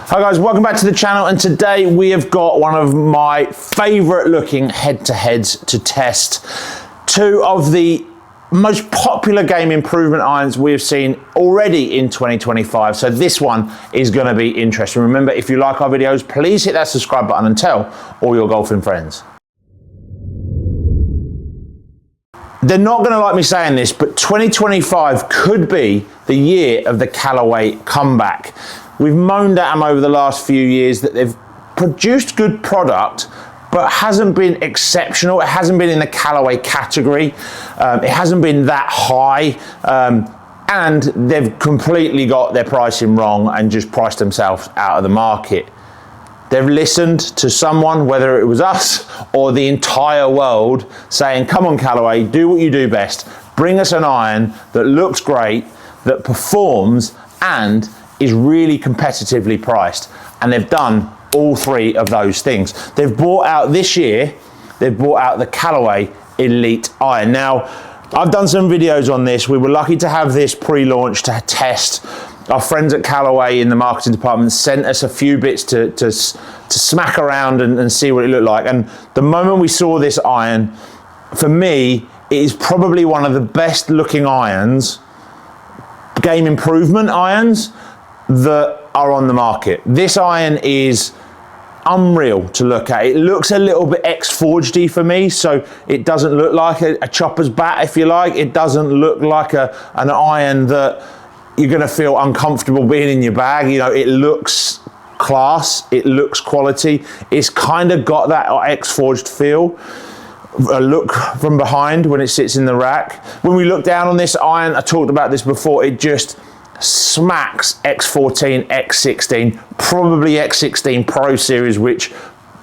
Hi guys, welcome back to the channel, and today we have got one of my favorite looking head-to-heads to test. Two of the most popular game improvement irons we've seen already in 2025, so this one is going to be interesting. Remember, if you like our videos, please hit that subscribe button and tell all your golfing friends. They're not going to like me saying this, but 2025 could be the year of the Callaway comeback. We've moaned at them over the last few years that they've produced good product, but hasn't been exceptional. It hasn't been in the Callaway category. It hasn't been that high. And they've completely got their pricing wrong and just priced themselves out of the market. They've listened to someone, whether it was us or the entire world, saying, come on Callaway, do what you do best. Bring us an iron that looks great, that performs, and is really competitively priced. And they've done all three of those things. They've brought out this year, they've brought out the Callaway Elyte Iron. Now, I've done some videos on this. We were lucky to have this pre-launch to test. Our friends at Callaway in the marketing department sent us a few bits to smack around and see what it looked like. And the moment we saw this iron, for me, it is probably one of the best looking irons, game improvement irons, that are on the market. This iron is unreal to look at. It looks a little bit X-forged-y for me, so it doesn't look like a chopper's bat, if you like. It doesn't look like an iron that you're gonna feel uncomfortable being in your bag. You know, it looks class, it looks quality. It's kind of got that X-forged feel. A look from behind when it sits in the rack. When we look down on this iron, I talked about this before, it just smacks X14, X16, probably X16 Pro Series, which,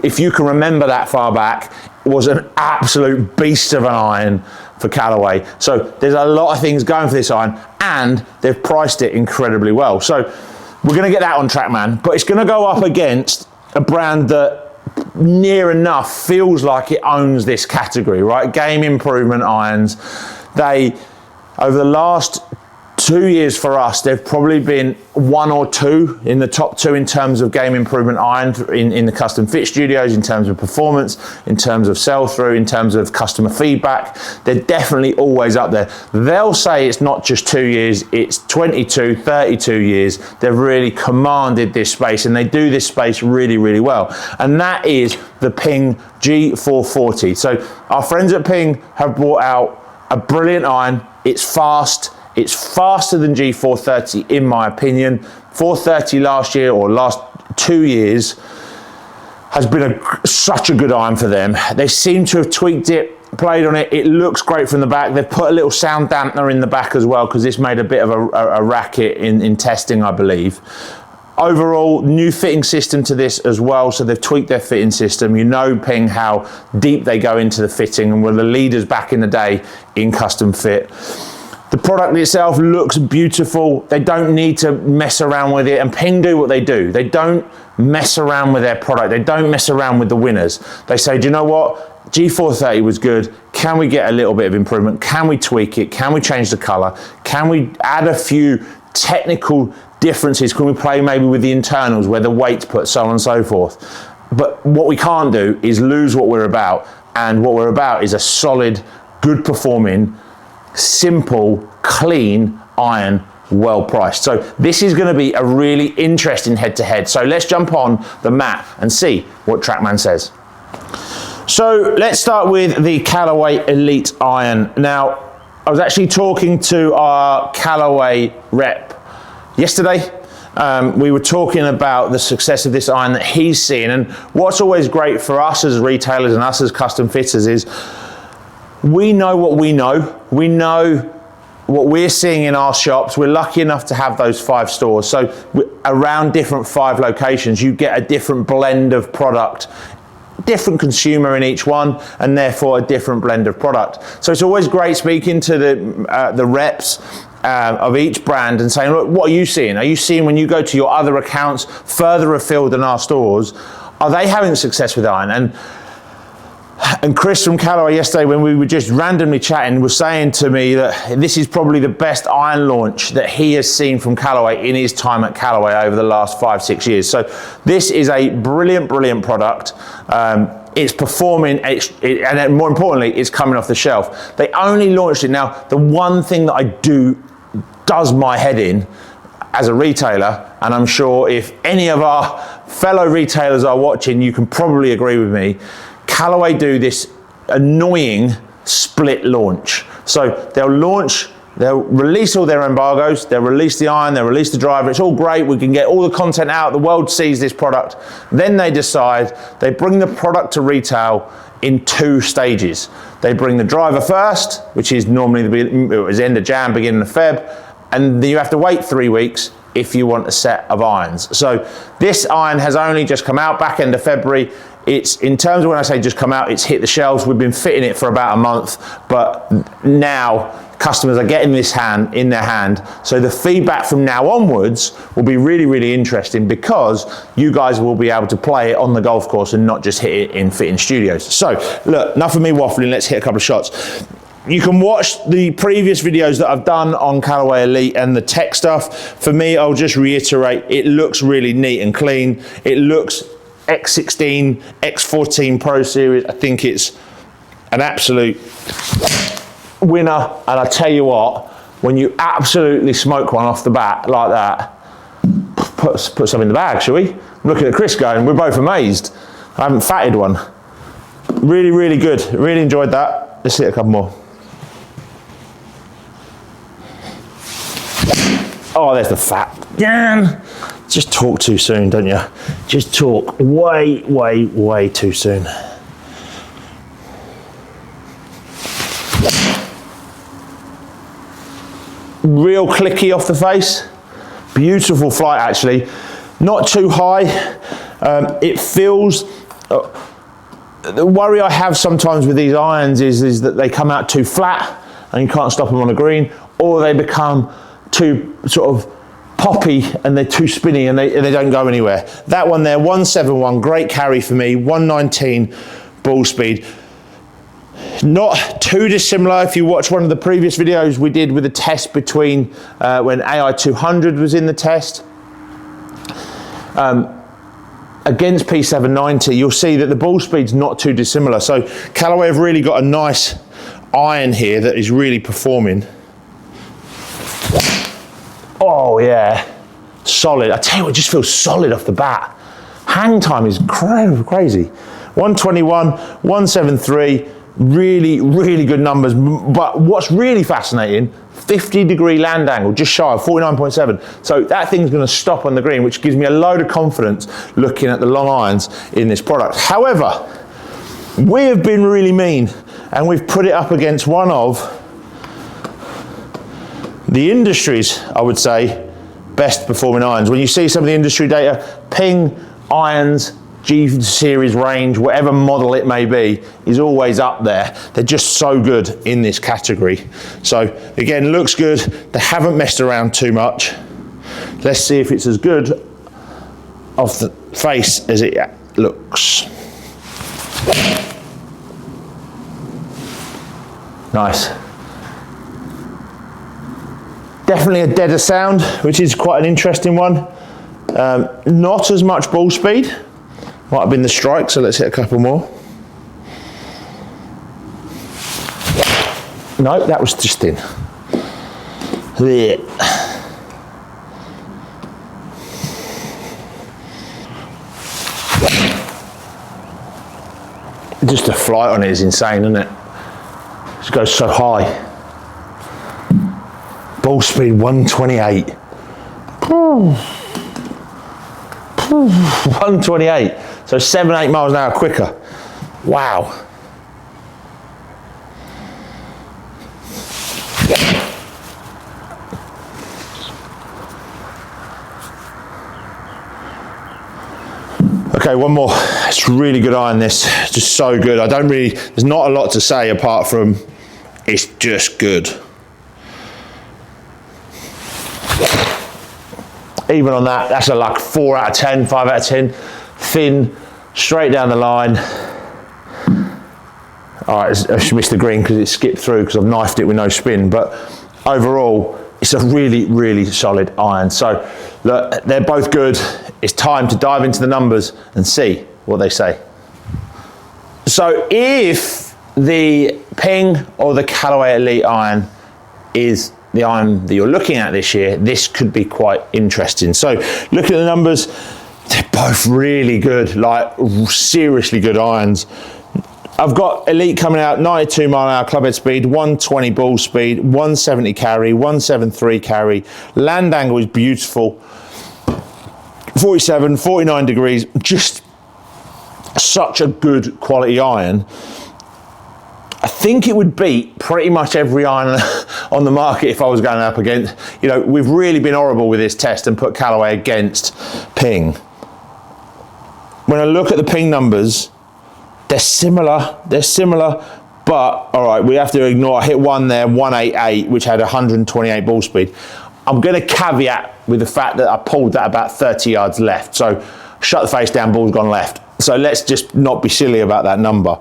if you can remember that far back, was an absolute beast of an iron for Callaway. So there's a lot of things going for this iron, and they've priced it incredibly well. So we're going to get that on track, man, but it's going to go up against a brand that near enough feels like it owns this category, right? Game improvement irons. They, over the last 2 years for us, they've probably been one or two in the top two in terms of game improvement iron in the custom fit studios, in terms of performance, in terms of sell-through, in terms of customer feedback. They're definitely always up there. They'll say it's not just 2 years, it's 22, 32 years. They've really commanded this space, and they do this space really, really well. And that is the Ping G440. So our friends at Ping have brought out a brilliant iron. It's fast. It's faster than G430 in my opinion. 430 last year, or last 2 years, has been such a good iron for them. They seem to have tweaked it, played on it. It looks great from the back. They've put a little sound dampener in the back as well, because this made a bit of a racket in testing, I believe. Overall, new fitting system to this as well, so they've tweaked their fitting system. You know Ping, how deep they go into the fitting, and were the leaders back in the day in custom fit. The product itself looks beautiful. They don't need to mess around with it, and Ping do what they do. They don't mess around with their product. They don't mess around with the winners. They say, do you know what? G430 was good. Can we get a little bit of improvement? Can we tweak it? Can we change the color? Can we add a few technical differences? Can we play maybe with the internals, where the weight's put, so on and so forth? But what we can't do is lose what we're about, and what we're about is a solid, good performing, simple, clean iron, well priced. So this is going to be a really interesting head-to-head. So let's jump on the mat and see what TrackMan says. So let's start with the Callaway Elyte Iron. Now, I was actually talking to our Callaway rep yesterday. We were talking about the success of this iron that he's seen, and what's always great for us as retailers and us as custom fitters is we know what we know. We know what we're seeing in our shops. We're lucky enough to have those 5 stores. So around different 5 locations, you get a different blend of product, different consumer in each one, and therefore a different blend of product. So it's always great speaking to the reps of each brand and saying, look, what are you seeing? Are you seeing, when you go to your other accounts further afield than our stores, are they having success with iron? And And Chris from Callaway yesterday, when we were just randomly chatting, was saying to me that this is probably the best iron launch that he has seen from Callaway in his time at Callaway over the last 5-6 years. So this is a brilliant, brilliant product. It's performing, and more importantly, it's coming off the shelf. They only launched it. Now, the one thing that does my head in as a retailer, and I'm sure if any of our fellow retailers are watching, you can probably agree with me, Callaway do this annoying split launch. So they'll release all their embargoes, they'll release the iron, they'll release the driver, it's all great, we can get all the content out, the world sees this product. Then they decide, they bring the product to retail in 2 stages. They bring the driver first, which is normally the end of Jan, beginning of Feb, and then you have to wait 3 weeks if you want a set of irons. So this iron has only just come out back end of February. It's, in terms of when I say just come out, it's hit the shelves. We've been fitting it for about a month, but now customers are getting this in their hand. So the feedback from now onwards will be really, really interesting, because you guys will be able to play it on the golf course and not just hit it in fitting studios. So look, enough of me waffling, let's hit a couple of shots. You can watch the previous videos that I've done on Callaway Elyte and the tech stuff. For me, I'll just reiterate, it looks really neat and clean. It looks X16, X14 Pro Series. I think it's an absolute winner. And I tell you what, when you absolutely smoke one off the bat like that, put some in the bag, shall we? I'm looking at Chris going, we're both amazed. I haven't fatted one. Really, really good. Really enjoyed that. Let's hit a couple more. Oh, there's the fat. Yeah. Just talk too soon, don't you? Just talk way, way, way too soon. Real clicky off the face. Beautiful flight, actually. Not too high. It feels... the worry I have sometimes with these irons is that they come out too flat and you can't stop them on a green, or they become too sort of poppy and they're too spinny and they don't go anywhere. That one there, 171, great carry for me, 119 ball speed. Not too dissimilar if you watch one of the previous videos we did with the test between when AI 200 was in the test. Against P790, you'll see that the ball speed's not too dissimilar. So Callaway have really got a nice iron here that is really performing. Oh yeah, solid. I tell you what, it just feels solid off the bat. Hang time is crazy. 121, 173, really, really good numbers. But what's really fascinating, 50-degree land angle, just shy of 49.7. So that thing's gonna stop on the green, which gives me a load of confidence looking at the long irons in this product. However, we have been really mean and we've put it up against one of the industry's, I would say, best performing irons. When you see some of the industry data, Ping irons, G series range, whatever model it may be, is always up there. They're just so good in this category. So again, looks good. They haven't messed around too much. Let's see if it's as good off the face as it looks. Nice. Definitely a deader sound, which is quite an interesting one. Not as much ball speed. Might have been the strike, so let's hit a couple more. No, that was just thin. Just the flight on it is insane, isn't it? It goes so high. Ball speed 128. 128. So 7-8 miles an hour quicker. Wow. Okay, one more. It's really good iron, this. It's just so good. There's not a lot to say apart from it's just good. Even on that, that's a like 4 out of 10, 5 out of 10. Thin, straight down the line. All right, I just missed the green because it skipped through because I've knifed it with no spin. But overall, it's a really, really solid iron. So look, they're both good. It's time to dive into the numbers and see what they say. So if the Ping or the Callaway Elyte Iron is the iron that you're looking at this year, this could be quite interesting. So look at the numbers, they're both really good, like seriously good irons. I've got Elyte coming out 92 mile an hour club head speed, 120 ball speed, 170 carry, 173 carry. Land angle is beautiful, 47, 49 degrees, just such a good quality iron. I think it would beat pretty much every iron on the market if I was going up against, you know, we've really been horrible with this test and put Callaway against Ping. When I look at the Ping numbers, they're similar, but all right, we have to ignore, I hit one there, 188, which had 128 ball speed. I'm gonna caveat with the fact that I pulled that about 30 yards left. So shut the face down, ball's gone left. So let's just not be silly about that number.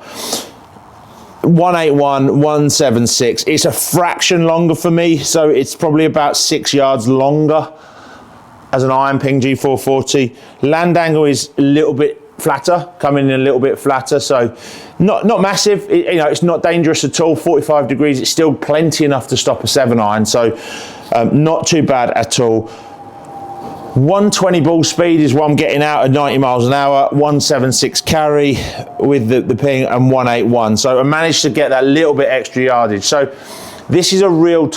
181, 176, it's a fraction longer for me, so it's probably about 6 yards longer as an iron Ping G440. Land angle is a little bit flatter, coming in a little bit flatter, so not massive. You know, it's not dangerous at all. 45 degrees, it's still plenty enough to stop a 7 iron, so not too bad at all. 120 ball speed is what I'm getting out at 90 miles an hour, 176 carry with the Ping, and 181. So I managed to get that little bit extra yardage. So this is a real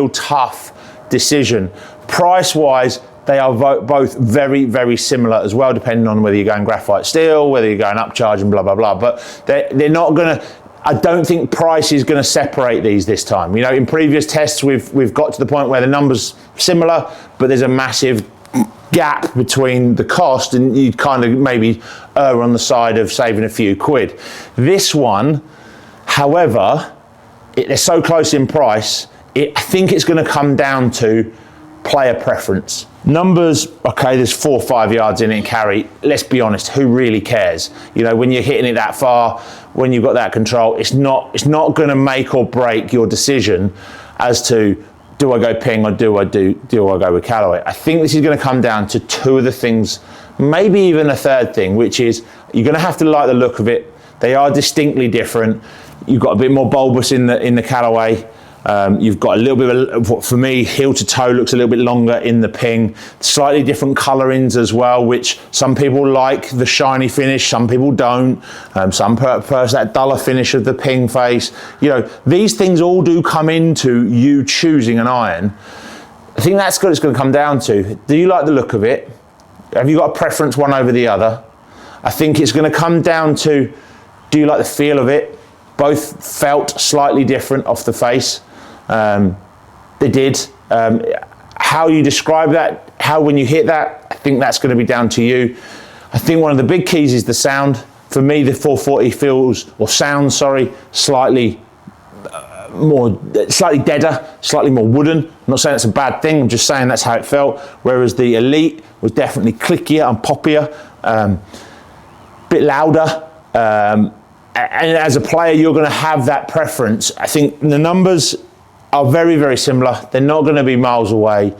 tough decision. Price wise, they are both very, very similar as well, depending on whether you're going graphite steel, whether you're going upcharge and blah, blah, blah. But they're not gonna, I don't think price is going to separate these this time. You know, in previous tests, we've got to the point where the numbers similar, but there's a massive gap between the cost, and you'd kind of maybe err on the side of saving a few quid. This one, however, they're so close in price, I think it's going to come down to player preference. Numbers, okay, there's 4 or 5 yards in it in carry. Let's be honest, who really cares? You know, when you're hitting it that far, when you've got that control, it's not going to make or break your decision as to, do I go Ping or do I go with Callaway? I think this is going to come down to 2 of the things, maybe even a 3rd thing, which is you're going to have to like the look of it. They are distinctly different. You've got a bit more bulbous in the Callaway. You've got a little bit of, for me, heel to toe looks a little bit longer in the Ping. Slightly different colorings as well, which some people like the shiny finish, some people don't. Some prefer that duller finish of the Ping face. You know, these things all do come into you choosing an iron. I think that's what it's going to come down to. Do you like the look of it? Have you got a preference one over the other? I think it's going to come down to, do you like the feel of it? Both felt slightly different off the face. They did. How you describe that, how when you hit that, I think that's going to be down to you. I think one of the big keys is the sound. For me, the 440 feels, or sounds, sorry, slightly deader, slightly more wooden. I'm not saying it's a bad thing, I'm just saying that's how it felt. Whereas the Elyte was definitely clickier and poppier, bit louder. And as a player, you're going to have that preference. I think the numbers are very, very similar. They're not going to be miles away.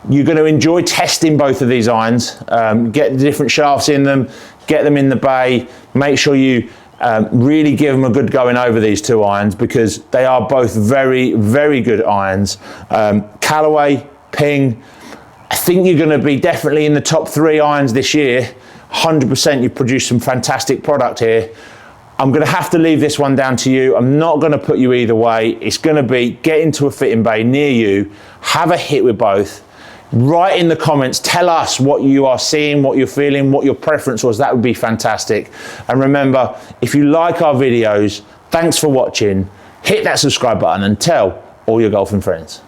You're going to enjoy testing both of these irons, get the different shafts in them, get them in the bay, make sure you really give them a good going over these 2 irons, because they are both very, very good irons. Callaway, Ping, I think you're going to be definitely in the top 3 irons this year. 100% you've produced some fantastic product here. I'm going to have to leave this one down to you. I'm not going to put you either way. It's going to be get into a fitting bay near you, have a hit with both. Write in the comments, tell us what you are seeing, what you're feeling, what your preference was. That would be fantastic. And remember, if you like our videos, thanks for watching. Hit that subscribe button and tell all your golfing friends.